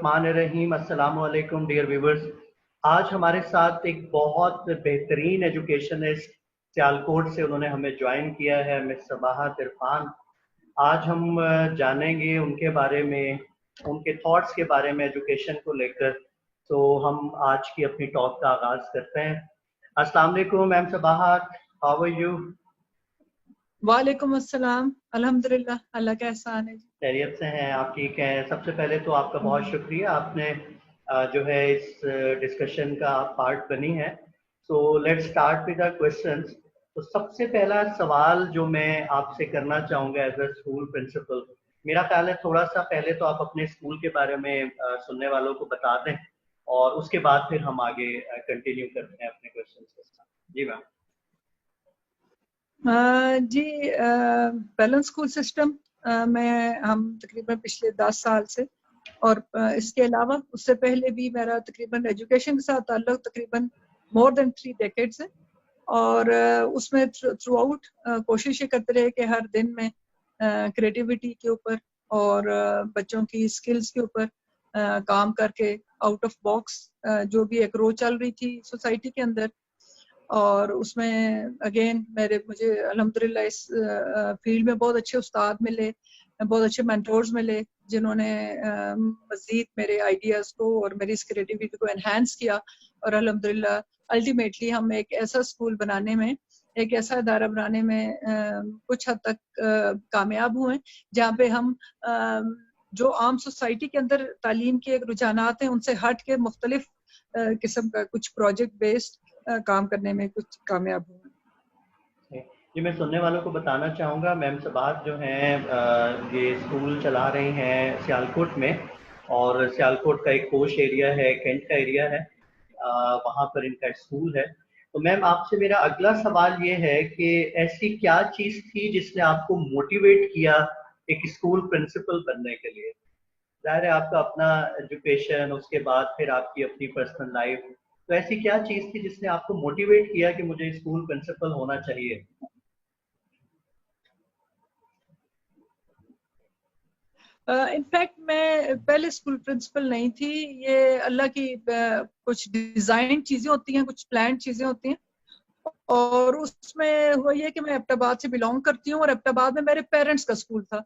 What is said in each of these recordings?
الرحمن الرحیم. السلام علیکم ڈیئر ویورز. آج ہمارے ساتھ ایک بہت بہترین ایجوکیشنسٹ سیالکوٹ سے انہوں نے ہمیں جوائن کیا ہے, مس صباحت عرفان. آج ہم جانیں گے ان کے بارے میں, ان کے تھاٹس کے بارے میں ایجوکیشن کو لے کر. تو ہم آج کی اپنی ٹاک کا آغاز کرتے ہیں. السلام علیکم میم صباحت, ہاؤ آر یو؟ وعلیکم السلام. الحمدللہ, اللہ کا احسان ہے. خیریت سے ہیں آپ؟ ٹھیک ہیں. سب سے پہلے تو آپ کا بہت شکریہ, آپ نے جو ہے اس ڈسکشن کا پارٹ بنی ہے. So let start with the questions. تو سب سے پہلا سوال جو میں آپ سے کرنا چاہوں گا ایز اے اسکول پرنسپل, میرا خیال ہے تھوڑا سا پہلے تو آپ اپنے اسکول کے بارے میں سننے والوں کو بتا دیں, اور اس کے بعد پھر ہم آگے کنٹینیو کرتے ہیں اپنے کوشچنس کے ساتھ. جی میم. جی, بیلنس اسکول سسٹم میں ہم تقریباً پچھلے 10 سال سے, اور اس کے علاوہ اس سے پہلے بھی میرا تقریباً ایجوکیشن کے ساتھ تعلق تقریباً مور دین 3 ڈیکیڈز ہے. اور اس میں تھرو آؤٹ کوشش یہ کرتے رہے کہ ہر دن میں کریٹیوٹی کے اوپر اور بچوں کی اسکلز کے اوپر کام کر کے آؤٹ آف باکس جو بھی ایک رو چل رہی تھی سوسائٹی کے اندر. اور اس میں اگین مجھے الحمدللہ اس فیلڈ میں بہت اچھے استاد ملے, بہت اچھے مینٹورز ملے, جنہوں نے مزید میرے آئیڈیاز کو اور میری اس کریٹیوٹی کو انہینس کیا. اور الحمدللہ الٹیمیٹلی ہم ایک ایسا اسکول بنانے میں, ایک ایسا ادارہ بنانے میں کچھ حد تک کامیاب ہوئے جہاں پہ ہم جو عام سوسائٹی کے اندر تعلیم کے رجحانات ہیں ان سے ہٹ کے مختلف قسم کا کچھ پروجیکٹ بیسڈ کام کرنے میں کچھ کامیاب ہوئے. جی, میں سننے والوں کو بتانا چاہوں گا میم صباحت جو ہیں یہ اسکول چلا رہی ہیں سیالکوٹ میں, اور سیالکوٹ کا ایک کوش ایریا ہے, کینٹ کا ایریا ہے, وہاں پر ان کا اسکول ہے. تو میم آپ سے میرا اگلا سوال یہ ہے کہ ایسی کیا چیز تھی جس نے آپ کو موٹیویٹ کیا ایک اسکول پرنسپل بننے کے لیے؟ ظاہر ہے آپ کا اپنا ایجوکیشن, اس کے بعد پھر آپ کی اپنی پرسنل لائف, تو ایسی کیا چیز تھی جس نے آپ کو موٹیویٹ کیا کہ مجھے اسکول پرنسپل ہونا چاہیے؟ انفیکٹ میں پہلے اسکول پرنسپل نہیں تھی. یہ اللہ کی کچھ ڈیزائن چیزیں ہوتی ہیں, کچھ پلانڈ چیزیں ہوتی ہیں, اور اس میں ہوا یہ کہ میں ایبٹ آباد سے بلونگ کرتی ہوں, اور ایبٹ آباد میں میرے پیرنٹس کا اسکول تھا.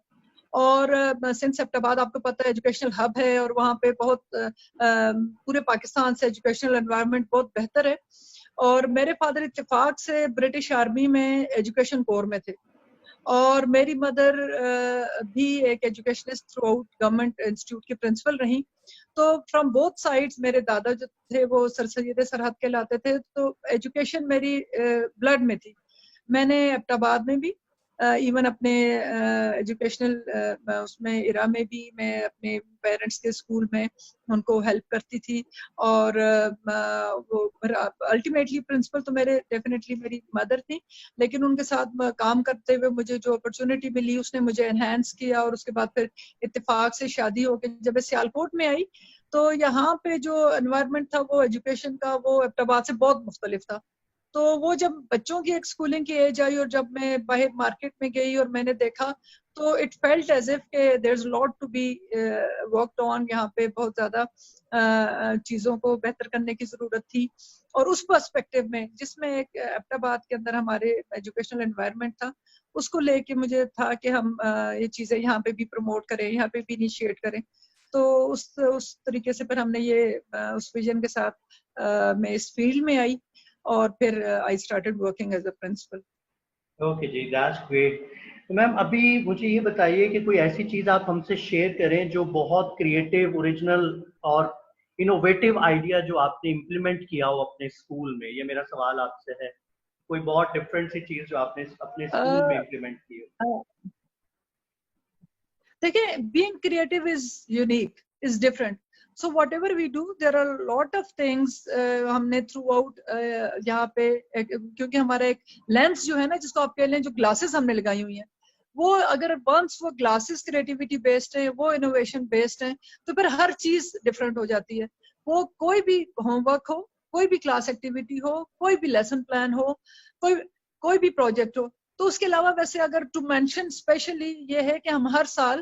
اور سنس ایبٹ آباد آپ کو پتہ ہے ایجوکیشنل ہب ہے, اور وہاں پہ بہت پورے پاکستان سے ایجوکیشنل انوائرمنٹ بہت بہتر ہے. اور میرے فادر اتفاق سے برٹش آرمی میں ایجوکیشن کور میں تھے, اور میری مدر بھی ایک educationist through out government institute کی پرنسپل رہی. تو فرام بوتھ سائڈز میرے دادا جو تھے وہ سر سید سرحد کہلاتے تھے, تو ایجوکیشن میری بلڈ میں تھی. میں نے ایبٹ آباد میں بھی ایون اپنے ایجوکیشنل اس میں ارا میں بھی میں اپنے پیرنٹس کے اسکول میں ان کو ہیلپ کرتی تھی. اور وہ الٹیمیٹلی پرنسپل تو میرے ڈیفینیٹلی میری مدر تھی, لیکن ان کے ساتھ کام کرتے ہوئے مجھے جو اپرچونٹی ملی اس نے مجھے انہینس کیا. اور اس کے بعد پھر اتفاق سے شادی ہو کے جب میں سیالکوٹ میں آئی تو یہاں پہ جو انوائرمنٹ تھا وہ ایجوکیشن کا وہ ایبٹ آباد سے بہت مختلف تھا. تو وہ جب بچوں کی ایک اسکولنگ کی ایج آئی اور جب میں باہر مارکیٹ میں گئی اور میں نے دیکھا تو اٹ فیلٹ ایز اف کہ there is lot to be worked on. یہاں پہ بہت زیادہ چیزوں کو بہتر کرنے کی ضرورت تھی. اور اس پرسپیکٹو میں جس میں ایک ایبٹ آباد کے اندر ہمارے ایجوکیشنل انوائرمنٹ تھا, اس کو لے کے مجھے تھا کہ ہم یہ چیزیں یہاں پہ بھی پروموٹ کریں, یہاں پہ بھی انیشیٹ کریں. تو اس طریقے سے پھر ہم نے یہ اس ویژن کے ساتھ میں اس فیلڈ میں آئی, اور پھر I started working as a principal. Okay جی, دیٹس گریٹ. تو میم ابھی مجھے یہ بتائیے کہ کوئی ایسی چیز آپ ہم سے شیئر کریں جو بہت کریٹیو, اوریجنل اور انوویٹیو آئیڈیا جو آپ نے امپلیمنٹ کیا ہو اپنے اسکول میں. یہ میرا سوال آپ سے ہے, کوئی بہت ڈفرینٹ سی چیز جو آپ نے اپنے اسکول میں امپلیمنٹ کی ہو. دیکھیں, being creative is unique, is different. So whatever we do, there are a lot of things ہم نے تھرو آؤٹ یہاں پہ, کیونکہ ہمارا ایک لینس جو ہے نا جس کو آپ کہہ لیں, جو گلاسز ہم نے لگائی ہوئی ہیں, وہ اگر ونس وہ گلاسز کریٹیوٹی بیسڈ ہیں, وہ انوویشن بیسڈ ہیں, تو پھر ہر چیز ڈفرینٹ ہو جاتی ہے. وہ کوئی بھی ہوم ورک ہو, کوئی بھی کلاس ایکٹیویٹی ہو, کوئی بھی لیسن پلان ہو, کوئی بھی پروجیکٹ ہو, تو اس کے علاوہ ویسے اگر ٹو مینشن اسپیشلی یہ ہے کہ ہم ہر سال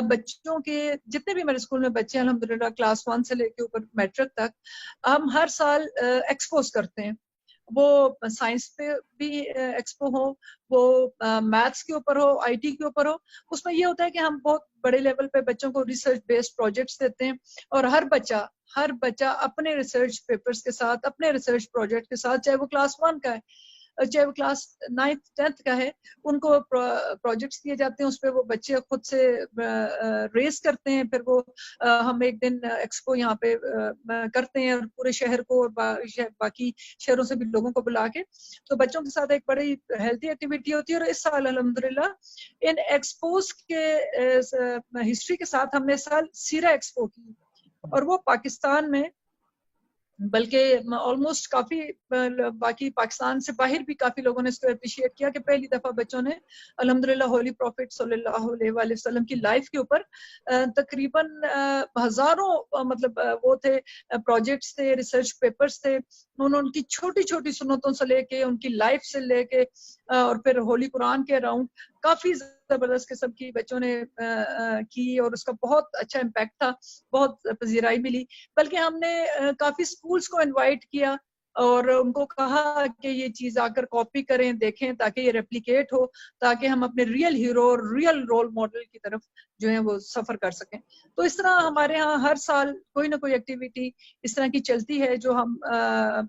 بچوں کے جتنے بھی میرے اسکول میں بچے ہیں الحمدللہ کلاس 1 سے لے کے اوپر میٹرک تک ہم ہر سال ایکسپوز کرتے ہیں. وہ سائنس پہ بھی ایکسپو ہو, وہ میتھس کے اوپر ہو, آئی ٹی کے اوپر ہو. اس میں یہ ہوتا ہے کہ ہم بہت بڑے لیول پہ بچوں کو ریسرچ بیسڈ پروجیکٹس دیتے ہیں اور ہر بچہ اپنے ریسرچ پیپرز کے ساتھ اپنے ریسرچ پروجیکٹ کے ساتھ, چاہے وہ کلاس 1 کا ہے چاہے وہ کلاس 9th 10th کا ہے, ان کو پروجیکٹس دیے جاتے ہیں. اس پہ وہ بچے خود سے ریس کرتے ہیں. پھر وہ ہم ایک دن ایکسپو یہاں پہ کرتے ہیں اور پورے شہر کو اور باقی شہروں سے بھی لوگوں کو بلا کے, تو بچوں کے ساتھ ایک بڑی ہیلتھی ایکٹیویٹی ہوتی ہے. اور اس سال الحمدللہ ان ایکسپوز کے ہسٹری کے ساتھ ہم نے اس سال سیرا ایکسپو کی, اور وہ پاکستان میں بلکہ آلموسٹ کافی باقی پاکستان سے باہر بھی کافی لوگوں نے اس کو اپریشیٹ کیا کہ پہلی دفعہ بچوں نے الحمدللہ ہولی پروفٹ صلی اللہ علیہ وآلہ وسلم کی لائف کے اوپر تقریباً ہزاروں مطلب وہ تھے پروجیکٹس تھے, ریسرچ پیپرز تھے. انہوں نے ان کی چھوٹی چھوٹی سنتوں سے لے کے ان کی لائف سے لے کے اور پھر ہولی قرآن کے اراؤنڈ کافی زبردست قسم کی بچوں نے کی, اور اس کا بہت اچھا امپیکٹ تھا, بہت پذیرائی ملی. بلکہ ہم نے کافی اسکولس کو انوائٹ کیا اور ان کو کہا کہ یہ چیز آ کر کاپی کریں, دیکھیں, تاکہ یہ ریپلیکیٹ ہو, تاکہ ہم اپنے ریئل ہیرو اور ریئل رول ماڈل کی طرف جو ہے وہ سفر کر سکیں. تو اس طرح ہمارے ہاں ہر سال کوئی نہ کوئی ایکٹیویٹی اس طرح کی چلتی ہے جو ہم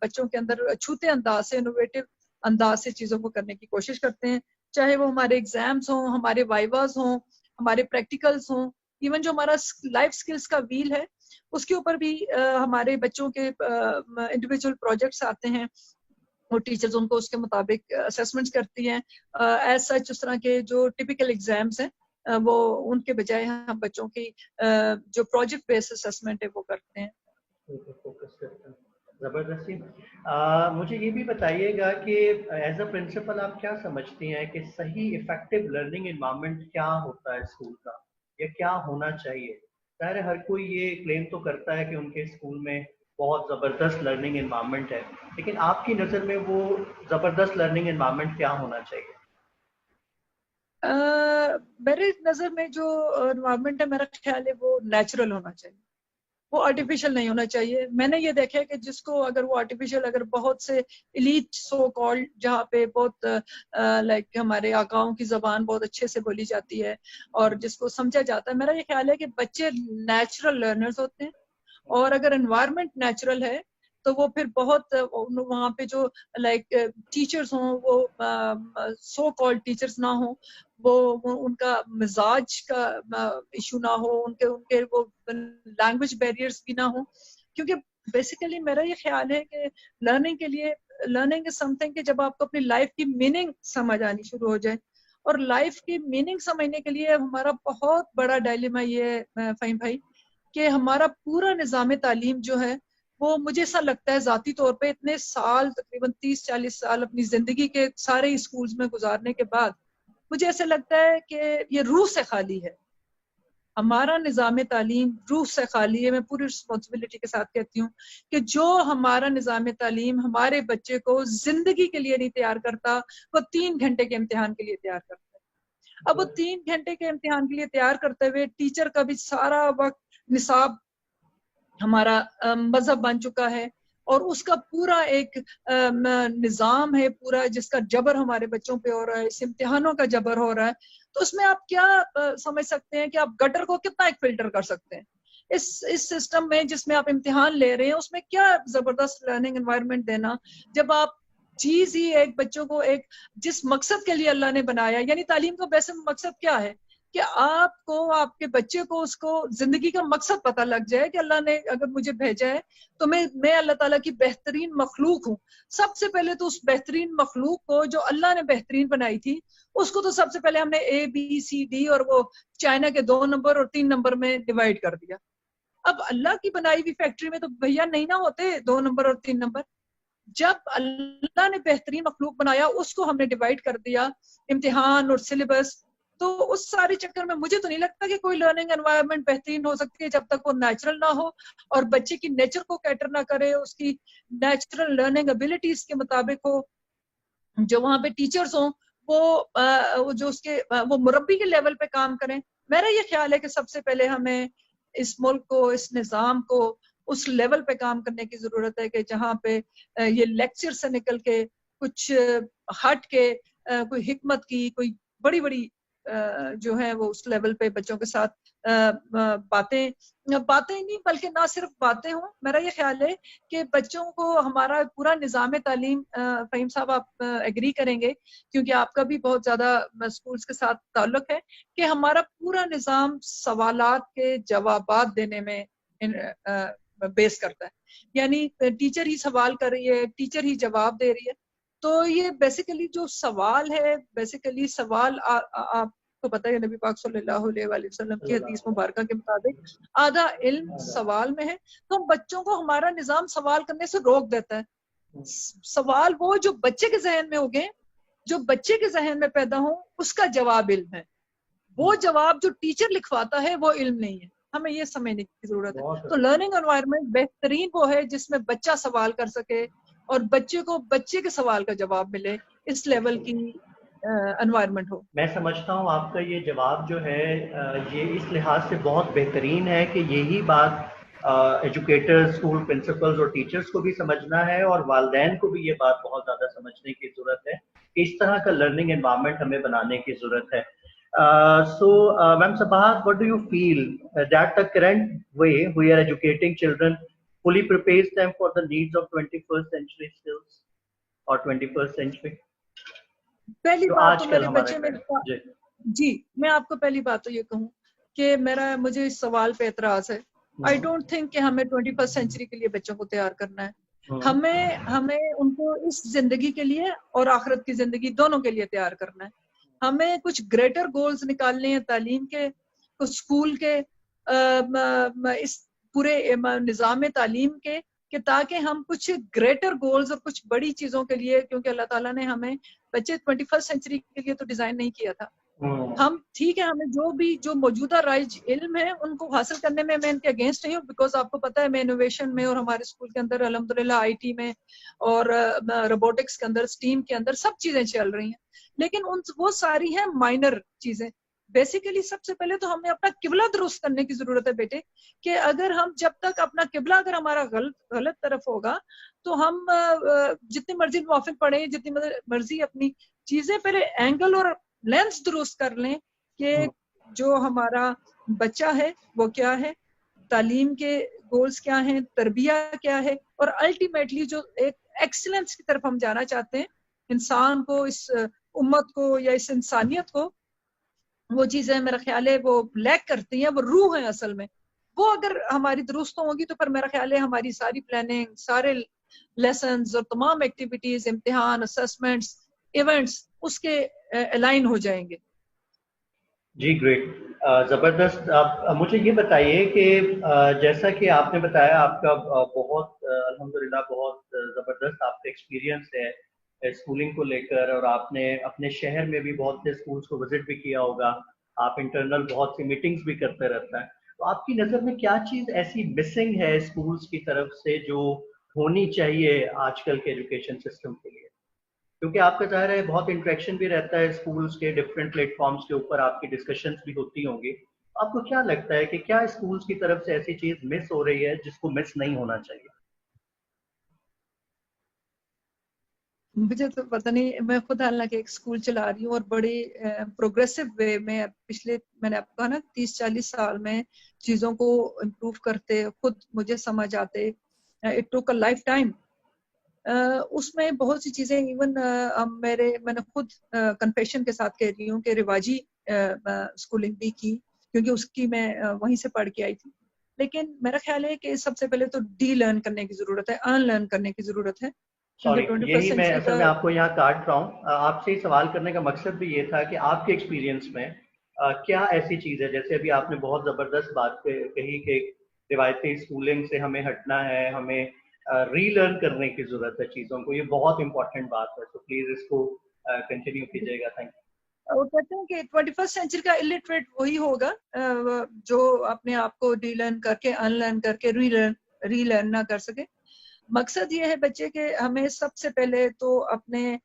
بچوں کے اندر چھوتے انداز سے, انوویٹو انداز سے چیزوں کو کرنے کی کوشش کرتے ہیں. چاہے وہ ہمارے ایگزامز ہوں, ہمارے وائواز ہوں, ہمارے پریکٹیکلز ہوں, ایون جو ہمارا لائف سکلز کا ویل ہے اس کے اوپر بھی ہمارے بچوں کے انڈیویجول پروجیکٹس آتے ہیں, اور ٹیچرز ان کو اس کے مطابق اسیسمنٹس کرتی ہیں. ایز سچ اس طرح کے جو ٹپیکل ایگزامس ہیں وہ ان کے بجائے ہم بچوں کی جو پروجیکٹ بیس اسیسمنٹ ہے وہ کرتے ہیں. زبردستی. مجھے یہ بھی بتائیے گا کہ ایز اے پرنسپل آپ کیا سمجھتی ہیں کہ صحیح افیکٹو لرننگ انوائرمنٹ کیا ہوتا ہے اسکول کا, یا کیا ہونا چاہیے؟ ظاہر ہے ہر کوئی یہ کلیم تو کرتا ہے کہ ان کے اسکول میں بہت زبردست لرننگ انوائرمنٹ ہے, لیکن آپ کی نظر میں وہ زبردست لرننگ انوائرمنٹ کیا ہونا چاہیے؟ میرے نظر میں جو انوائرمنٹ ہے میرا خیال ہے وہ نیچرل ہونا چاہیے, وہ آرٹیفیشل نہیں ہونا چاہیے. میں نے یہ دیکھا ہے کہ جس کو اگر وہ آرٹیفیشل, اگر بہت سے ایلیٹ سو کالڈ جہاں پہ بہت لائک ہمارے آقاؤں کی زبان بہت اچھے سے بولی جاتی ہے اور جس کو سمجھا جاتا ہے, میرا یہ خیال ہے کہ بچے نیچرل لرنرز ہوتے ہیں. اور اگر انوائرمنٹ نیچرل ہے تو وہ پھر بہت وہاں پہ جو لائک ٹیچرز ہوں وہ سو کالڈ ٹیچرز نہ ہوں, وہ ان کا مزاج کا ایشو نہ ہو, ان کے وہ لینگویج بیریئرز بھی نہ ہوں. کیونکہ بیسیکلی میرا یہ خیال ہے کہ لرننگ کے لیے لرننگ از سم تھنگ کہ جب آپ کو اپنی لائف کی میننگ سمجھ آنی شروع ہو جائے, اور لائف کی میننگ سمجھنے کے لیے ہمارا بہت بڑا ڈائلیما یہ ہے فہیم بھائی کہ ہمارا پورا نظام تعلیم جو ہے وہ مجھے ایسا لگتا ہے ذاتی طور پہ اتنے سال تقریباً 30-40 سال اپنی زندگی کے سارے اسکولز میں گزارنے کے بعد مجھے ایسا لگتا ہے کہ یہ روح سے خالی ہے. ہمارا نظام تعلیم روح سے خالی ہے. میں پوری رسپانسبلٹی کے ساتھ کہتی ہوں کہ جو ہمارا نظام تعلیم ہمارے بچے کو زندگی کے لیے نہیں تیار کرتا, وہ 3 گھنٹے کے امتحان کے لیے تیار کرتا ہے. اب وہ 3 گھنٹے کے امتحان کے لیے تیار کرتے ہوئے ٹیچر کا بھی سارا وقت نصاب ہمارا مذہب بن چکا ہے, اور اس کا پورا ایک نظام ہے پورا جس کا جبر ہمارے بچوں پہ ہو رہا ہے, اس امتحانوں کا جبر ہو رہا ہے. تو اس میں آپ کیا سمجھ سکتے ہیں کہ آپ گٹر کو کتنا ایک فلٹر کر سکتے ہیں اس سسٹم میں جس میں آپ امتحان لے رہے ہیں. اس میں کیا زبردست لرننگ انوائرمنٹ دینا جب آپ چیز ہی ایک بچوں کو ایک جس مقصد کے لیے اللہ نے بنایا, یعنی تعلیم کا ویسے مقصد کیا ہے کہ آپ کو آپ کے بچے کو اس کو زندگی کا مقصد پتہ لگ جائے کہ اللہ نے اگر مجھے بھیجا ہے تو میں اللہ تعالیٰ کی بہترین مخلوق ہوں. سب سے پہلے تو اس بہترین مخلوق کو جو اللہ نے بہترین بنائی تھی اس کو تو سب سے پہلے ہم نے ABCD اور وہ چائنا کے 2 نمبر اور 3 نمبر میں ڈیوائیڈ کر دیا. اب اللہ کی بنائی ہوئی فیکٹری میں تو بھیا نہیں نہ ہوتے 2 نمبر اور 3 نمبر. جب اللہ نے بہترین مخلوق بنایا اس کو ہم نے ڈیوائیڈ کر دیا امتحان اور سلیبس. تو اس سارے چکر میں مجھے تو نہیں لگتا کہ کوئی لرننگ انوائرمنٹ بہترین ہو سکتی ہے جب تک وہ نیچرل نہ ہو اور بچے کی نیچر کو کیٹر نہ کرے, اس کی نیچرل لرننگ ابیلٹیز کے مطابق ہو. جو وہاں پہ ٹیچرز ہوں وہ جو اس کے وہ مربی کے لیول پہ کام کریں. میرا یہ خیال ہے کہ سب سے پہلے ہمیں اس ملک کو, اس نظام کو اس لیول پہ کام کرنے کی ضرورت ہے کہ جہاں پہ یہ لیکچر سے نکل کے کچھ ہٹ کے کوئی حکمت کی کوئی بڑی بڑی جو ہے وہ اس لیول پہ بچوں کے ساتھ باتیں نہیں بلکہ نہ صرف باتیں ہوں. میرا یہ خیال ہے کہ بچوں کو ہمارا پورا نظام تعلیم, فہیم صاحب آپ ایگری کریں گے کیونکہ آپ کا بھی بہت زیادہ اسکولس کے ساتھ تعلق ہے, کہ ہمارا پورا نظام سوالات کے جوابات دینے میں بیس کرتا ہے. یعنی ٹیچر ہی سوال کر رہی ہے, ٹیچر ہی جواب دے رہی ہے. تو یہ بیسیکلی جو سوال ہے, بیسیکلی سوال آپ کو پتہ ہے نبی پاک صلی اللہ علیہ وآلہ وسلم کی حدیث مبارکہ کے مطابق آدھا علم سوال میں ہے. تو ہم بچوں کو ہمارا نظام سوال کرنے سے روک دیتا ہے. سوال وہ جو بچے کے ذہن میں ہوگے, جو بچے کے ذہن میں پیدا ہوں, اس کا جواب علم ہے. وہ جواب جو ٹیچر لکھواتا ہے وہ علم نہیں ہے. ہمیں یہ سمجھنے کی ضرورت ہے. تو لرننگ انوائرمنٹ بہترین وہ ہے جس میں بچہ سوال کر سکے اور بچے کو بچے کے سوال کا جواب ملے, اس لیول کی انوائرمنٹ ہو. میں سمجھتا ہوں آپ کا یہ جواب جو ہے یہ اس لحاظ سے بہت بہترین ہے کہ یہی بات ایجوکیٹرز, اسکول پرنسپلز اور ٹیچرز کو بھی سمجھنا ہے, اور والدین کو بھی یہ بات بہت زیادہ سمجھنے کی ضرورت ہے کہ اس طرح کا لرننگ انوائرمنٹ ہمیں بنانے کی ضرورت ہے. So, Ma'am Sabahat, what do you feel that the current way we are educating children fully prepares them for the needs of 21st century skills or 21st century? پہلی بات تو میرے بچے میں جی میں آپ کو پہلی بات تو یہ کہوں کہ مجھے اس سوال پہ اعتراض ہے. آئی ڈونٹ تھنک کہ ہمیں 21st سینچری کے لیے بچوں کو تیار کرنا ہے. ہمیں ان کو اس زندگی کے لیے اور آخرت کی زندگی دونوں کے لیے تیار کرنا ہے. ہمیں کچھ گریٹر گولز نکالنے ہیں تعلیم کے, کچھ اسکول کے, اس پورے نظام تعلیم کے, کہ تاکہ ہم کچھ گریٹر گولز اور کچھ بڑی چیزوں کے لیے, کیونکہ اللہ تعالیٰ نے ہمیں بچے 21st سینچری کے لیے تو ڈیزائن نہیں کیا تھا. ہم ٹھیک ہے, ہمیں جو موجودہ رائج علم ہے ان کو حاصل کرنے میں ان کے اگینسٹ نہیں ہوں, بیکاز آپ کو پتا ہے میں انوویشن میں اور ہمارے اسکول کے اندر الحمدللہ آئی ٹی میں اور روبوٹکس کے اندر, اسٹیم کے اندر سب چیزیں چل رہی ہیں, لیکن وہ ساری ہیں مائنر چیزیں. بیسیکلی سب سے پہلے تو ہمیں اپنا قبلہ درست کرنے کی ضرورت ہے بیٹے, کہ اگر ہم جب تک اپنا قبلہ اگر ہمارا غلط طرف ہوگا تو ہم جتنی مرضی موافق پڑھیں, جتنی مرضی اپنی چیزیں پہلے اینگل اور لینس درست کر لیں کہ جو ہمارا بچہ ہے وہ کیا ہے, تعلیم کے گولز کیا ہیں, تربیت کیا ہے, اور الٹیمیٹلی جو ایک ایکسلنس کی طرف ہم جانا چاہتے ہیں انسان کو, اس امت کو یا اس انسانیت کو, وہ چیزیں میرا خیال ہے وہ لیک کرتی ہیں, وہ روح ہے اصل میں. وہ اگر ہماری درست ہوگی تو پھر میرا خیال ہے ہماری ساری پلاننگ, سارے لیسنز اور تمام ایکٹیویٹیز, امتحان, اسسمنٹس, ایونٹس اس کے الائن ہو جائیں گے. جی گریٹ, زبردست. آپ مجھے یہ بتائیے کہ جیسا کہ آپ نے بتایا آپ کا بہت الحمدللہ بہت زبردست آپ کا ایکسپیرینس ہے اسکولنگ کو لے کر, اور آپ نے اپنے شہر میں بھی بہت سے اسکولس کو وزٹ بھی کیا ہوگا, آپ انٹرنل بہت سی میٹنگز بھی کرتے رہتا ہے. تو آپ کی نظر میں کیا چیز ایسی مسنگ ہے اسکولس کی طرف سے جو ہونی چاہیے آج کل کے ایجوکیشن سسٹم کے لیے؟ کیونکہ آپ کا ظاہر ہے بہت انٹریکشن بھی رہتا ہے اسکولس کے ڈفرینٹ پلیٹ فارمس کے اوپر, آپ کی ڈسکشنز بھی ہوتی ہوں گی. آپ کو کیا لگتا ہے کہ کیا اسکولس کی طرف سے ایسی چیز مس ہو رہی ہے جس کو مس نہیں ہونا چاہیے؟ مجھے تو پتہ نہیں, میں خود حالانکہ ایک اسکول چلا رہی ہوں اور بڑی پروگریسو وے میں میں نے آپ کو کہا نا 30-40 سال میں چیزوں کو امپروو کرتے خود مجھے سمجھ آتے, it took a life time. اس میں بہت سی چیزیں ایون میں نے خود کنفیشن کے ساتھ کہہ رہی ہوں کہ رواجی اسکولنگ بھی کی, کیونکہ اس کی میں وہیں سے پڑھ کے آئی تھی. لیکن میرا خیال ہے کہ سب سے پہلے تو ڈی لرن کرنے کی ضرورت ہے, ان لرن کرنے کی ضرورت ہے. سوری, یہی میں اصل میں آپ کو یہاں کاٹ رہا ہوں. آپ سے سوال کرنے کا مقصد بھی یہ تھا کہ آپ کے ایکسپیرینس میں کیا ایسی چیز ہے, جیسے ابھی آپ نے بہت زبردست بات کہی کہ روایتی اسکولنگ سے ہمیں ہٹنا ہے, ہمیں ری لرن کرنے کی ضرورت ہے چیزوں کو, یہ بہت امپورٹنٹ بات ہے. تو پلیز اس کو کنٹینیو کیجیے گا. Thank you. وہ کہتے ہیں کہ 21st سینچری کا الٹریٹ وہی ہوگا جو اپنے آپ کو ڈی لرن کر کے ان لرن کر کے ری لرن نہ کر سکے. مقصد یہ ہے بچے کے ہمیں سب سے پہلے تو اپنے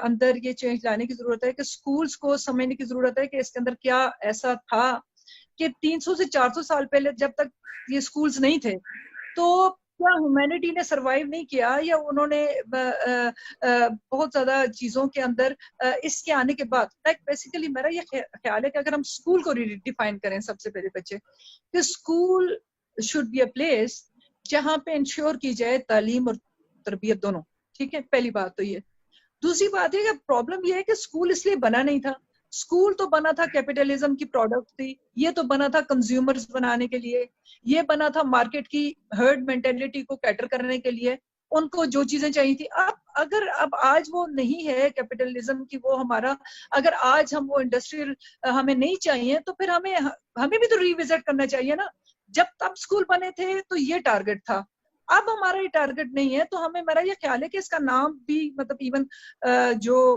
اندر یہ چینج لانے کی ضرورت ہے کہ اسکولس کو سمجھنے کی ضرورت ہے کہ اس کے اندر کیا ایسا تھا کہ 300 سے 400 سال پہلے جب تک یہ اسکولس نہیں تھے تو کیا ہیومینٹی نے سروائیو نہیں کیا, یا انہوں نے بہت زیادہ چیزوں کے اندر اس کے آنے کے بعد لائک بیسیکلی میرا یہ خیال ہے کہ اگر ہم اسکول کو ریڈیفائن کریں سب سے پہلے بچے کہ school should be a place جہاں پہ انشور کی جائے تعلیم اور تربیت دونوں. ٹھیک ہے, پہلی بات تو یہ. دوسری بات یہ کہ پرابلم یہ ہے کہ اسکول اس لیے بنا نہیں تھا. اسکول تو بنا تھا کیپٹلزم کی پروڈکٹ تھی, یہ تو بنا تھا کنزیومرز بنانے کے لیے, یہ بنا تھا مارکیٹ کی ہرڈ مینٹلٹی کو کیٹر کرنے کے لیے, ان کو جو چیزیں چاہیے تھی. اگر آج وہ نہیں ہے کیپٹلزم کی, وہ ہمارا اگر آج ہم وہ انڈسٹریل ہمیں نہیں چاہیے تو پھر ہمیں بھی تو ریوزٹ کرنا چاہیے نا. جب تب اسکول بنے تھے تو یہ ٹارگٹ تھا, اب ہمارا یہ ٹارگٹ نہیں ہے. تو ہمیں میرا یہ خیال ہے کہ اس کا نام بھی مطلب ایون جو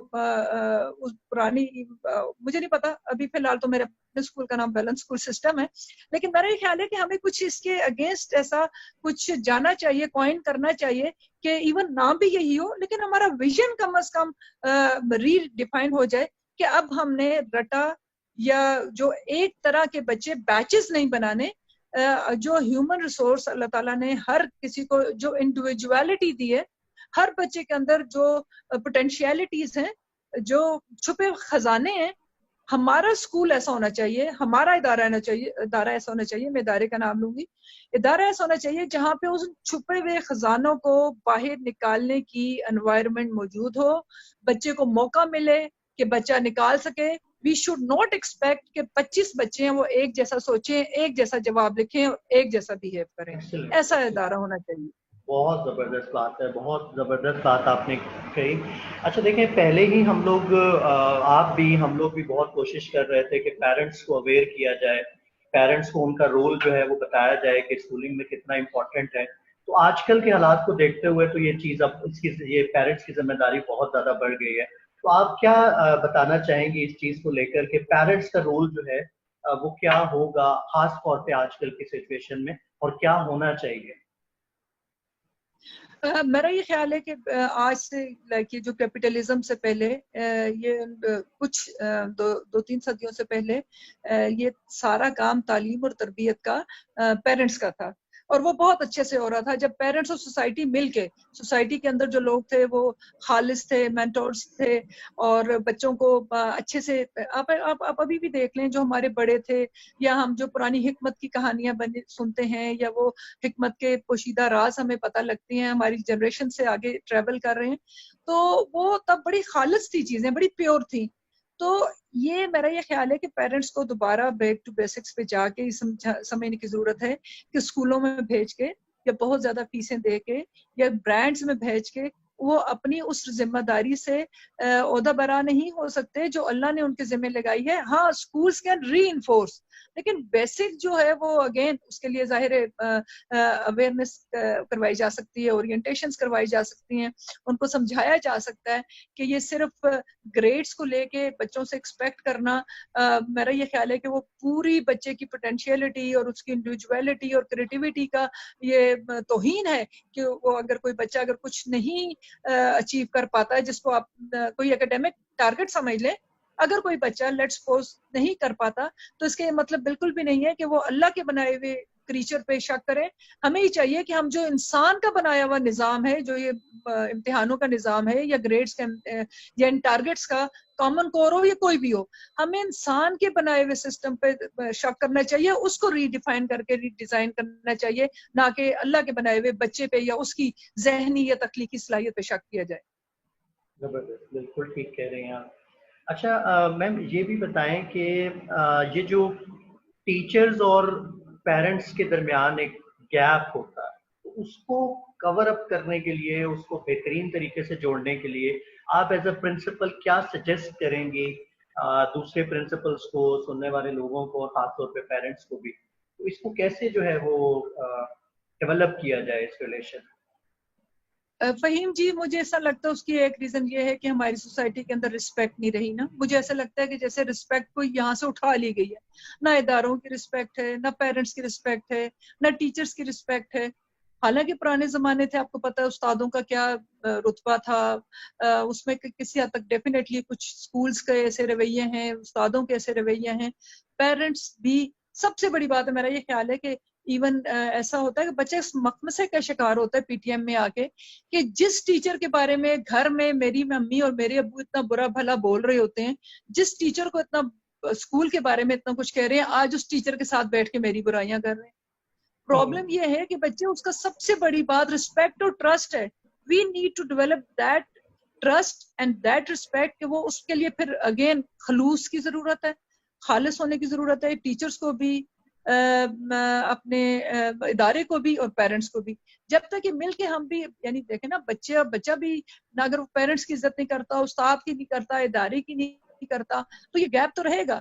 پرانی مجھے نہیں پتا ابھی فی الحال تو میرے اپنے اسکول کا نام بیلنس اسکول سسٹم ہے, لیکن میرا یہ خیال ہے کہ ہمیں کچھ اس کے اگینسٹ ایسا کچھ جانا چاہیے, کوائن کرنا چاہیے کہ ایون نام بھی یہی ہو لیکن ہمارا ویژن کم از کم ری ڈیفائن ہو جائے کہ اب ہم نے رٹا یا جو ایک طرح کے بچے بیچز نہیں بنانے, جو ہیومن ریسورس اللہ تعالیٰ نے ہر کسی کو جو انڈیویجویلٹی دی ہے, ہر بچے کے اندر جو پوٹینشیلٹیز ہیں, جو چھپے خزانے ہیں, ہمارا اسکول ایسا ہونا چاہیے, ہمارا ادارہ ایسا ہونا چاہیے, میں ادارے کا نام لوں گی, ادارہ ایسا ہونا چاہیے جہاں پہ اس چھپے ہوئے خزانوں کو باہر نکالنے کی انوائرمنٹ موجود ہو, بچے کو موقع ملے کہ بچہ نکال سکے. وی شوڈ ناٹ ایکسپیکٹ کہ 25 بچے ہیں وہ ایک جیسا سوچیں, ایک جیسا جواب لکھیں اور ایک جیسا بہیو کریں. ایسا ادارہ ہونا چاہیے. بہت زبردست بات ہے, بہت زبردست بات آپ نے کہی. اچھا دیکھیں, پہلے ہی ہم لوگ ہم لوگ بھی بہت کوشش کر رہے تھے کہ پیرنٹس کو اویئر کیا جائے, پیرنٹس کو ان کا رول جو ہے وہ بتایا جائے کہ اسکولنگ میں کتنا امپورٹنٹ ہے. تو آج کل کے حالات کو دیکھتے ہوئے تو یہ چیز اب یہ پیرنٹس کی ذمہ داری بہت زیادہ بڑھ گئی ہے. تو آپ کیا بتانا چاہیں گے اس چیز کو لے کر کہ پیرنٹس کا رول جو ہے وہ کیا ہوگا خاص طور پہ آج کل کی سچویشن میں, اور کیا ہونا چاہیے؟ میرا یہ خیال ہے کہ آج سے لائک جو کیپٹلزم سے پہلے یہ کچھ 2-3 صدیوں سے پہلے یہ سارا کام تعلیم اور تربیت کا پیرنٹس کا تھا, اور وہ بہت اچھے سے ہو رہا تھا جب پیرنٹس اور سوسائٹی مل کے, سوسائٹی کے اندر جو لوگ تھے وہ خالص تھے, مینٹورز تھے, اور بچوں کو اچھے سے آپ ابھی بھی دیکھ لیں جو ہمارے بڑے تھے, یا ہم جو پرانی حکمت کی کہانیاں سنتے ہیں, یا وہ حکمت کے پوشیدہ راز ہمیں پتہ لگتی ہیں, ہماری جنریشن سے آگے ٹریول کر رہے ہیں, تو وہ تب بڑی خالص تھی چیزیں, بڑی پیور تھیں. تو یہ میرا یہ خیال ہے کہ پیرنٹس کو دوبارہ بیک ٹو بیسکس پہ جا کے سمجھنے کی ضرورت ہے کہ اسکولوں میں بھیج کے یا بہت زیادہ فیسیں دے کے یا برانڈز میں بھیج کے وہ اپنی اس ذمہ داری سے عہدہ برا نہیں ہو سکتے جو اللہ نے ان کے ذمہ لگائی ہے. ہاں اسکولز کین ری انفورس, لیکن بیسک جو ہے وہ اگین اس کے لیے ظاہر اویئرنیس کروائی جا سکتی ہے, اورینٹیشنز کروائی جا سکتی ہیں, ان کو سمجھایا جا سکتا ہے کہ یہ صرف گریڈز کو لے کے بچوں سے ایکسپیکٹ کرنا, میرا یہ خیال ہے کہ وہ پوری بچے کی پوٹینشیلٹی اور اس کی انڈیویجویلٹی اور کریٹیوٹی کا یہ توہین ہے کہ وہ اگر کوئی بچہ اگر کچھ نہیں اچیو کر پاتا ہے, جس کو آپ کوئی اکیڈیمک ٹارگٹ سمجھ لیں, اگر کوئی بچہ لیٹس سپوز نہیں کر پاتا تو اس کے مطلب بالکل بھی نہیں ہے کہ وہ اللہ کے بنائے ہوئے کریچر پہ شک کرے. ہمیں یہ چاہیے کہ ہم جو انسان کا بنایا ہوا نظام ہے, جو یہ امتحانوں کا نظام ہے یا گریڈز کا یا ان ٹارگٹس کا, کامن کور ہو یا کوئی بھی ہو, ہمیں انسان کے بنائے ہوئے سسٹم پہ شک کرنا چاہیے, اس کو ری ڈیفائن کر کے ری ڈیزائن کرنا چاہیے, نہ کہ اللہ کے بنائے ہوئے بچے پہ یا اس کی ذہنی یا تخلیقی صلاحیت پہ شک کیا جائے. زبردست, بالکل ٹھیک کہہ رہے ہیں آپ. اچھا میم یہ بھی بتائیں کہ یہ جو ٹیچرز اور پیرنٹس کے درمیان ایک گیپ ہوتا ہے, تو اس کو کور اپ کرنے کے لیے, اس کو بہترین طریقے سے جوڑنے کے لیے آپ ایز اے پرنسپل کیا سجیسٹ کریں گی دوسرے پرنسپلس کو, سننے والے لوگوں کو, خاص طور پہ پیرنٹس کو بھی, تو اس کو کیسے جو ہے وہ ڈیولپ کیا جائے اس ریلیشن؟ فہیم جی, مجھے ایسا لگتا ہے اس کی ایک ریزن یہ ہے کہ ہماری سوسائٹی کے اندر رسپیکٹ نہیں رہی نا. مجھے ایسا لگتا ہے کہ جیسے رسپیکٹ کو یہاں سے اٹھا لی گئی ہے, نہ اداروں کی رسپیکٹ ہے, نہ پیرنٹس کی رسپیکٹ ہے, نہ ٹیچرس کی رسپیکٹ ہے. حالانکہ پرانے زمانے تھے، آپ کو پتا ہے استادوں کا کیا رتبہ تھا، اس میں کسی حد تک ڈیفینیٹلی کچھ سکولز کے ایسے رویے ہیں، استادوں کے ایسے رویے ہیں، پیرنٹس بھی. سب سے بڑی بات ہے میرا یہ خیال ہے کہ ایون ایسا ہوتا ہے کہ بچے اس مقمصے کا شکار ہوتا ہے پی ٹی ایم میں آ کے کہ جس ٹیچر کے بارے میں گھر میں میری امی اور میرے ابو اتنا برا بھلا بول رہے ہوتے ہیں، جس ٹیچر کو اتنا اسکول کے بارے میں اتنا کچھ کہہ رہے ہیں، آج اس ٹیچر کے ساتھ بیٹھ کے میری برائیاں کر رہے ہیں. پرابلم یہ ہے کہ بچے اس کا سب سے بڑی بات رسپیکٹ اور ٹرسٹ ہے. We need to develop that trust and that respect کہ وہ اس کے لیے پھر اگین خلوص کی ضرورت ہے، خالص ہونے کی ضرورت ہے، ٹیچرز کو بھی، اپنے ادارے کو بھی اور پیرنٹس کو بھی. جب تک کہ مل کے ہم بھی یعنی دیکھیں نا، بچہ بھی نہ اگر وہ پیرنٹس کی عزت نہیں کرتا، استاد کی نہیں کرتا، ادارے کی نہیں کرتا، تو یہ گیپ تو رہے گا.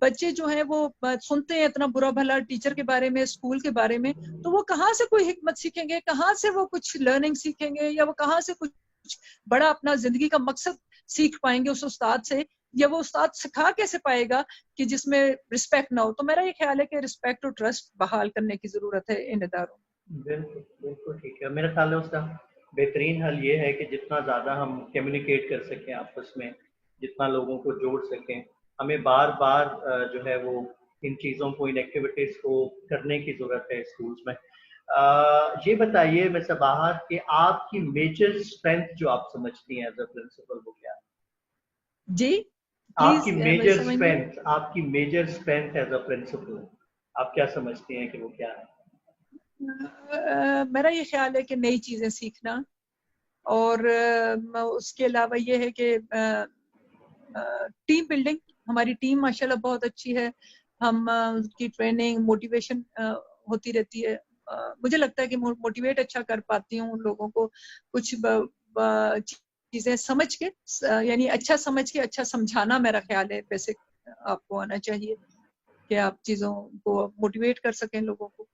بچے جو ہیں وہ سنتے ہیں اتنا برا بھلا ٹیچر کے بارے میں، اسکول کے بارے میں، تو وہ کہاں سے کوئی حکمت سیکھیں گے، کہاں سے وہ کچھ لرننگ سیکھیں گے، یا وہ کہاں سے کچھ بڑا اپنا زندگی کا مقصد سیکھ پائیں گے اس استاد سے، یا وہ استاد سکھا کیسے پائے گا کہ جس میں رسپیکٹ نہ ہو. تو میرا یہ خیال ہے کہ رسپیکٹ اور ٹرسٹ بحال کرنے کی ضرورت ہے ان اداروں میں. بالکل بالکل ٹھیک ہے. میرا خیال ہے اس کا بہترین حل یہ ہے کہ جتنا زیادہ ہم کمیونیکیٹ کر سکیں آپس میں، جتنا لوگوں کو جوڑ سکیں، ہمیں بار بار جو ہے وہ ان چیزوں کو، ان ایکٹیویٹیز کو کرنے کی ضرورت ہے اسکولس میں. یہ بتائیے مصباحت کہ آپ کی میجر اسٹرینتھ جو آپ سمجھتی ہیں ایز اے پرنسپل وہ کیا ہے؟ جی آپ کی پلیز میجر سمجھ نہیں. اسٹرینتھ، آپ کی major strength as a principal آپ کیا سمجھتی ہیں کہ وہ کیا ہے؟ میرا یہ خیال ہے کہ نئی چیزیں سیکھنا، اور اس کے علاوہ یہ ہے کہ ٹیم بلڈنگ. ہماری ٹیم ماشاءاللہ بہت اچھی ہے، ہم کی ٹریننگ موٹیویشن ہوتی رہتی ہے. مجھے لگتا ہے کہ موٹیویٹ اچھا کر پاتی ہوں ان لوگوں کو، کچھ چیزیں سمجھ کے، یعنی اچھا سمجھ کے اچھا سمجھانا میرا خیال ہے بیسک آپ کو آنا چاہیے کہ آپ چیزوں کو موٹیویٹ کر سکیں لوگوں کو.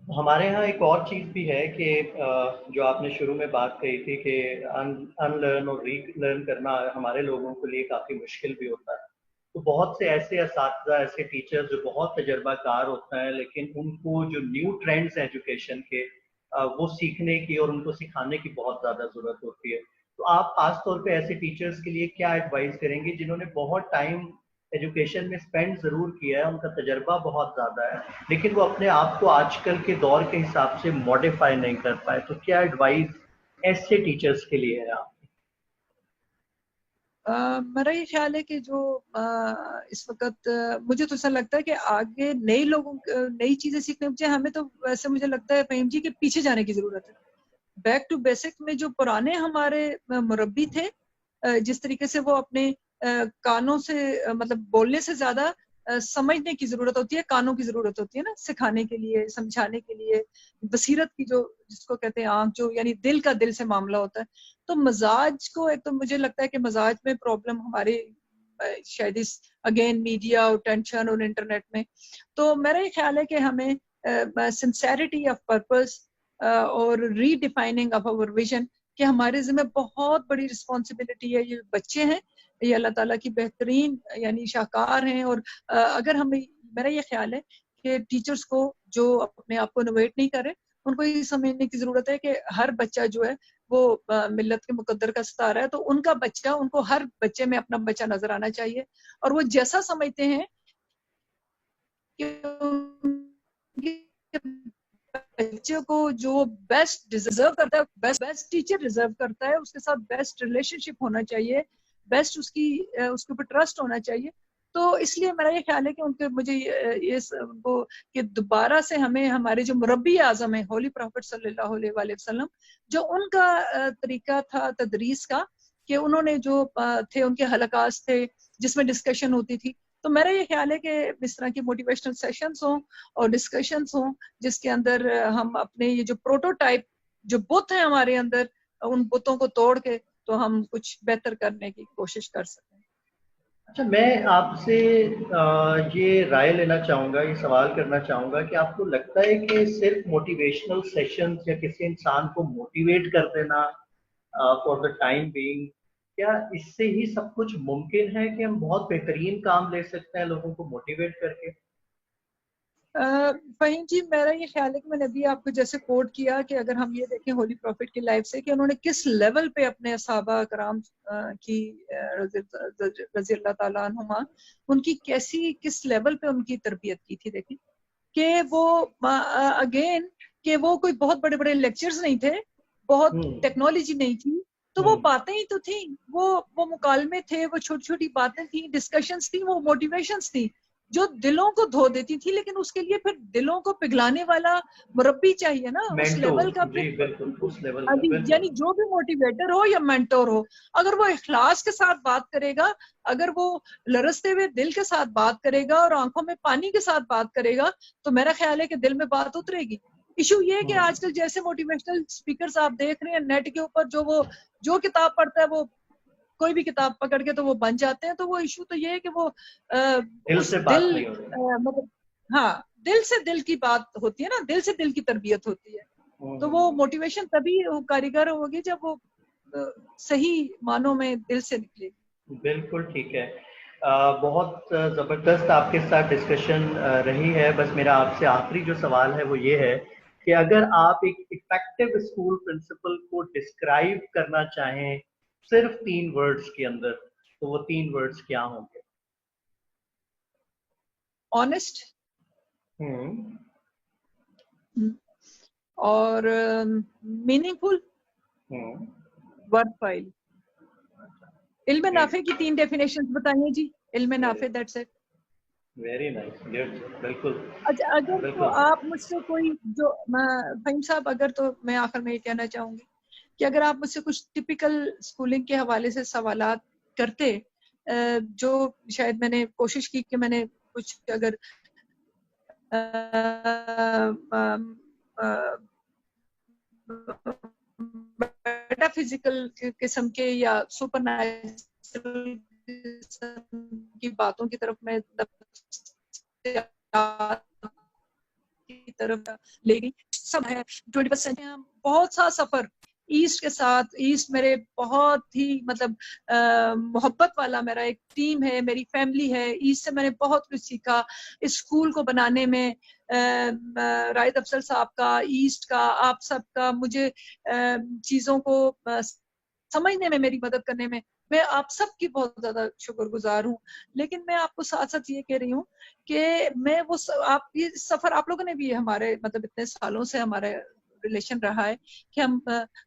ہمارے ہاں ایک اور چیز بھی ہے کہ جو آپ نے شروع میں بات کہی تھی کہ ان لرن اور ری لرن کرنا ہمارے لوگوں کے لیے کافی مشکل بھی ہوتا ہے. تو بہت سے ایسے اساتذہ، ایسے ٹیچر جو بہت تجربہ کار ہوتا ہے، لیکن ان کو جو نیو ٹرینڈز ایجوکیشن کے وہ سیکھنے کی اور ان کو سکھانے کی بہت زیادہ ضرورت ہوتی ہے. تو آپ خاص طور پہ ایسے ٹیچرز کے لیے کیا ایڈوائز کریں گے جنہوں نے بہت ٹائم ایجوکیشن میں اسپینڈ ضرور کیا ہے، ان کا تجربہ بہت زیادہ ہے، لیکن وہ اپنے آپ کو آج کل کے دور کے حساب سے ماڈیفائی نہیں کر پائے؟ تو کیا ایڈوائز ایسے ٹیچرز کے لیے ہے آپ؟ میرا یہ خیال ہے کہ جو اس وقت مجھے تو ایسا لگتا ہے کہ آگے نئے لوگوں نئی چیزیں سیکھنے بچے، ہمیں تو ویسے مجھے لگتا ہے فہیم جی کے پیچھے جانے کی ضرورت ہے. بیک ٹو بیسک میں جو پرانے ہمارے مربی تھے، جس طریقے سے وہ اپنے کانوں سے مطلب بولنے سے زیادہ سمجھنے کی ضرورت ہوتی ہے، کانوں کی ضرورت ہوتی ہے نا، سکھانے کے لیے، سمجھانے کے لیے، بصیرت کی جو جس کو کہتے ہیں آنکھ، جو یعنی دل کا دل سے معاملہ ہوتا ہے. تو مزاج کو ایک تو مجھے لگتا ہے کہ مزاج میں پرابلم ہمارے شاید اس اگین میڈیا اور ٹینشن اور انٹرنیٹ میں. تو میرا یہ خیال ہے کہ ہمیں سنسیریٹی آف پرپز اور ری ڈیفائننگ آف اوور ویژن کہ ہمارے ذمہ بہت بڑی رسپانسبلٹی ہے. یہ بچے ہیں، یہ اللہ تعالیٰ کی بہترین یعنی شاہکار ہیں، اور اگر ہمیں، میرا یہ خیال ہے کہ ٹیچرز کو جو اپنے آپ کو انوویٹ نہیں کرے، ان کو یہ سمجھنے کی ضرورت ہے کہ ہر بچہ جو ہے وہ ملت کے مقدر کا ستارہ ہے. تو ان کا بچہ، ان کو ہر بچے میں اپنا بچہ نظر آنا چاہیے، اور وہ جیسا سمجھتے ہیں کہ بچے کو جو بیسٹ ڈیزرو کرتا ہے، بیسٹ ٹیچر ڈیزرو کرتا ہے، اس کے ساتھ بیسٹ ریلیشن شپ ہونا چاہیے، بیسٹ اس کے اوپر ٹرسٹ ہونا چاہیے. تو اس لیے میرا یہ خیال ہے کہ ان کے مجھے ان کو کہ دوبارہ سے ہمیں ہمارے جو مربی اعظم ہیں ہولی پرافٹ صلی اللہ علیہ وآلہ وسلم، جو ان کا طریقہ تھا تدریس کا، کہ انہوں نے جو تھے ان کے حلقات تھے جس میں ڈسکشن ہوتی تھی. تو میرا یہ خیال ہے کہ اس طرح کی موٹیویشنل سیشنز ہوں اور ڈسکشنز ہوں جس کے اندر ہم اپنے یہ جو پروٹوٹائپ جو بت ہیں ہمارے اندر، ان بتوں کو توڑ کے تو ہم کچھ بہتر کرنے کی کوشش کر سکیں. اچھا، میں آپ سے یہ رائے لینا چاہوں گا، یہ سوال کرنا چاہوں گا کہ آپ کو لگتا ہے کہ صرف موٹیویشنل سیشنز یا کسی انسان کو موٹیویٹ کر دینا فار دا ٹائم بینگ، کیا اس سے ہی سب کچھ ممکن ہے کہ ہم بہت بہترین کام لے سکتے ہیں لوگوں کو موٹیویٹ کر کے؟ فہیم جی میرا یہ خیال ہے کہ میں نے ابھی آپ کو جیسے کوٹ کیا کہ اگر ہم یہ دیکھیں ہولی پروفٹ کی لائف سے کہ انہوں نے کس لیول پہ اپنے صحابہ کرام کی رضی اللہ تعالیٰ عنہما ان کی کیسی کس لیول پہ ان کی تربیت کی تھی. دیکھیں کہ وہ اگین کہ وہ کوئی بہت بڑے بڑے لیکچرز نہیں تھے, بہت ٹیکنالوجی نہیں تھی, تو وہ باتیں ہی تو تھیں, وہ مکالمے تھے, وہ چھوٹی چھوٹی باتیں تھیں, ڈسکشنز تھیں, وہ موٹیویشنز تھیں جو دلوں کو دھو دیتی تھی. لیکن اس کے لیے پھر دلوں کو پگھلانے والا مربی چاہیے نا, اس لیول کا. پھر یعنی جو بھی موٹیویٹر ہو یا مینٹور ہو, اگر وہ اخلاص کے ساتھ بات کرے گا, اگر وہ لرزتے ہوئے دل کے ساتھ بات کرے گا اور آنکھوں میں پانی کے ساتھ بات کرے گا, تو میرا خیال ہے کہ دل میں بات اترے گی. ایشو یہ ہے کہ آج کل جیسے موٹیویشنل اسپیکرز آپ دیکھ رہے ہیں نیٹ کے اوپر, جو کتاب پڑھتا ہے وہ کوئی بھی کتاب پکڑ کے تو وہ بن جاتے ہیں. تو وہ ایشو تو یہ ہے کہ وہ مطلب ہاں دل سے دل کی بات ہوتی ہے نا, دل سے دل کی تربیت ہوتی ہے. تو وہ موٹیویشن تبھی کاریگر ہوگی جب وہ صحیح معنوں میں دل سے نکلے. بالکل ٹھیک ہے. بہت زبردست آپ کے ساتھ ڈسکشن رہی ہے. بس میرا آپ سے آخری جو سوال ہے وہ یہ ہے کہ اگر آپ ایک افیکٹو اسکول پرنسپل کو ڈسکرائب کرنا چاہیں صرف 3 ورڈز کے اندر, تو وہ 3 ورڈز کیا ہوں گے؟ آنےسٹ اور میننگ فل, ورتھ وائل. علم نافع کی 3 ڈیفینیشنز بتائیے جی. علم نافع, دیٹس اٹ. ویری نائس, بالکل. اچھا اگر تو آپ مجھ سے کوئی جو فہیم صاحب, اگر تو میں آخر میں یہ کہنا چاہوں گی کہ اگر آپ مجھ سے کچھ ٹپیکل اسکولنگ کے حوالے سے سوالات کرتے, جو شاید میں نے کوشش کی کہ میں نے کچھ اگر میٹا فزیکل قسم کے یا سپر نیچرل کی باتوں کی طرف میں کی طرف لے گئی. سب ہے 20% بہت سا سفر ایسٹ کے ساتھ. ایسٹ میرے بہت ہی مطلب محبت والا میرا ایک ٹیم ہے, میری فیملی ہے. ایسٹ سے میں نے بہت کچھ سیکھا اس اسکول کو بنانے میں. رائد افضل صاحب کا, ایسٹ کا, آپ سب کا, مجھے چیزوں کو سمجھنے میں, میری مدد کرنے میں, میں آپ سب کی بہت زیادہ شکر گزار ہوں. لیکن میں آپ کو ساتھ ساتھ یہ کہہ رہی ہوں کہ میں وہ آپ یہ سفر, آپ لوگوں نے بھی ہمارے مطلب اتنے سالوں سے ہمارے ریلیشن رہا ہے کہ ہم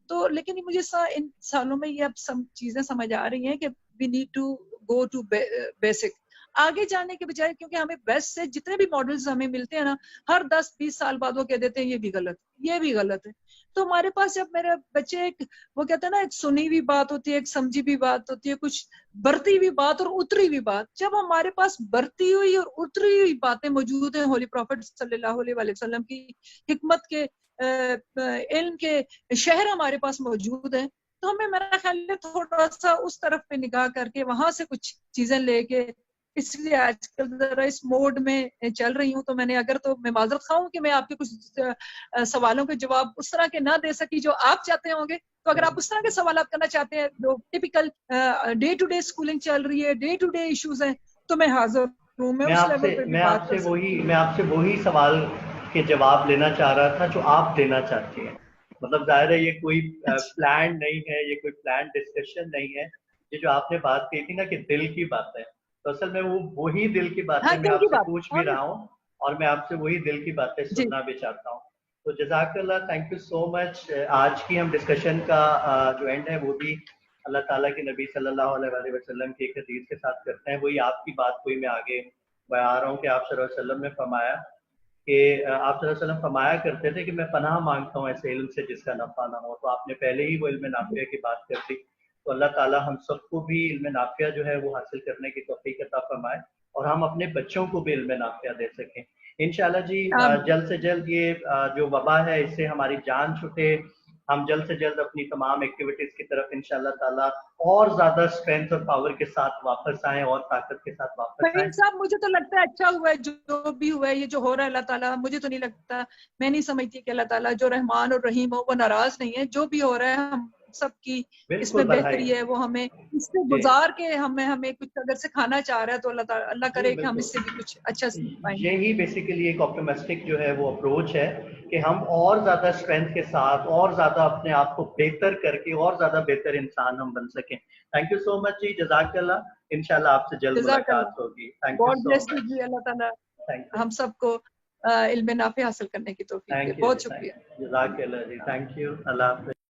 تو, لیکن مجھے ان سالوں میں یہ اب سب چیزیں سمجھ آ رہی ہیں کہ we need to go to basic. آگے جانے کے بجائے, کیونکہ ہمیں بیسٹ سے جتنے بھی ماڈلز ہمیں ملتے ہیں نا, ہر 10-20 سال بعد وہ کہہ دیتے ہیں یہ بھی غلط, یہ بھی غلط ہے. تو ہمارے پاس جب میرے بچے وہ کہتے ہیں نا, ایک سنی ہوئی بات ہوتی ہے, ایک سمجھی بھی بات ہوتی ہے, کچھ برتی ہوئی بات اور اتری ہوئی بات. جب ہمارے پاس برتی ہوئی اور اتری ہوئی باتیں موجود ہیں ہولی پروفٹ صلی اللہ علیہ وسلم کی حکمت کے علم کے شہر ہمارے پاس موجود ہیں, تو ہمیں میرا خیال ہے تھوڑا سا اس طرف پہ نگاہ کر کے وہاں سے کچھ چیزیں لے کے, اس لیے آج کل ذرا اس موڈ میں چل رہی ہوں. تو میں نے اگر تو میں معذرت خواہ ہوں کہ میں آپ کے کچھ سوالوں کے جواب اس طرح کے نہ دے سکی جو آپ چاہتے ہوں گے. تو اگر آپ اس طرح کے سوالات کرنا چاہتے ہیں جو typical day to day schooling چل رہی ہے, ڈے ٹو ڈے ایشوز ہیں, تو میں حاضر ہوں. میں اس لیول پہ بھی بات کر سکتی ہوں. میں آپ سے وہی سوال کے جواب لینا چاہ رہا تھا جو آپ دینا چاہتی ہیں. مطلب ظاہر ہے یہ کوئی پلان نہیں ہے, یہ کوئی پلان ڈسکشن نہیں ہے. یہ جو آپ نے بات کہی تھی نا کہ دل کی بات ہے, تو اصل میں وہی دل کی باتیں میں آپ سے پوچھ بھی رہا ہوں, اور میں آپ سے وہی دل کی باتیں سننا بھی چاہتا ہوں. تو جزاک اللہ, تھینک یو سو مچ. آج کی ہم ڈسکشن کا جو اینڈ ہے وہ بھی اللہ تعالیٰ کے نبی صلی اللہ علیہ وسلم کی ایک حدیث کے ساتھ کرتے ہیں. وہی آپ کی بات کوئی میں آگے بتا آ رہا ہوں کہ آپ صلی اللہ علیہ وسلم نے فرمایا کہ آپ صلی اللہ علیہ وسلم فرمایا کرتے تھے کہ میں پناہ مانگتا ہوں ایسے علم سے جس کا نفع نہ ہو. تو آپ نے پہلے ہی وہ علم نافع کی بات کر دی. تو اللہ تعالیٰ ہم سب کو بھی علم نافع جو ہے وہ حاصل کرنے کی توفیق عطا فرمائے, اور ہم اپنے بچوں کو بھی علم نافع دے سکیں انشاءاللہ جی. جلد سے جلد یہ جو وبا ہے اس سے ہماری جان چھوٹے, ہم جلد سے جلد اپنی تمام ایکٹیویٹیز کی طرف انشاءاللہ تعالیٰ اور زیادہ اسٹرینتھ اور پاور کے ساتھ واپس آئیں, اور طاقت کے ساتھ واپس آئیں. فہیم صاحب مجھے تو لگتا ہے اچھا ہوا ہے جو بھی ہوا ہے, یہ جو ہو رہا ہے اللہ تعالیٰ, مجھے تو نہیں لگتا, میں نہیں سمجھتی کہ اللہ تعالیٰ جو رحمان اور رحیم ہو وہ ناراض نہیں ہے. جو بھی ہو رہا ہے ہم سب کی اس میں بالکل بہتری ہے، وہ ہمیں اس سے گزار کے ہمیں کچھ اگر سکھانا چاہ رہا ہے تو اللہ کرے کہ ہم اس سے بھی کچھ اچھا سیکھ پائیں. یہی بیسیکلی ایک آپٹمسٹک جو ہے وہ اپروچ ہے کہ ہم اور زیادہ اسٹرینتھ کے ساتھ اور زیادہ اپنے آپ کو بہتر کر کے اور زیادہ بہتر انسان ہم بن سکیں. تھینک یو سو مچ جی، جزاک اللہ. انشاءاللہ آپ سے جلد ملاقات ہوگی. تھینک یو سو مچ جی. اللہ تعالیٰ ہم سب کو علم نافع حاصل کرنے کی توفیق دے. بہت شکریہ. جزاک اللہ جی. Thank you. اللہ حافظ.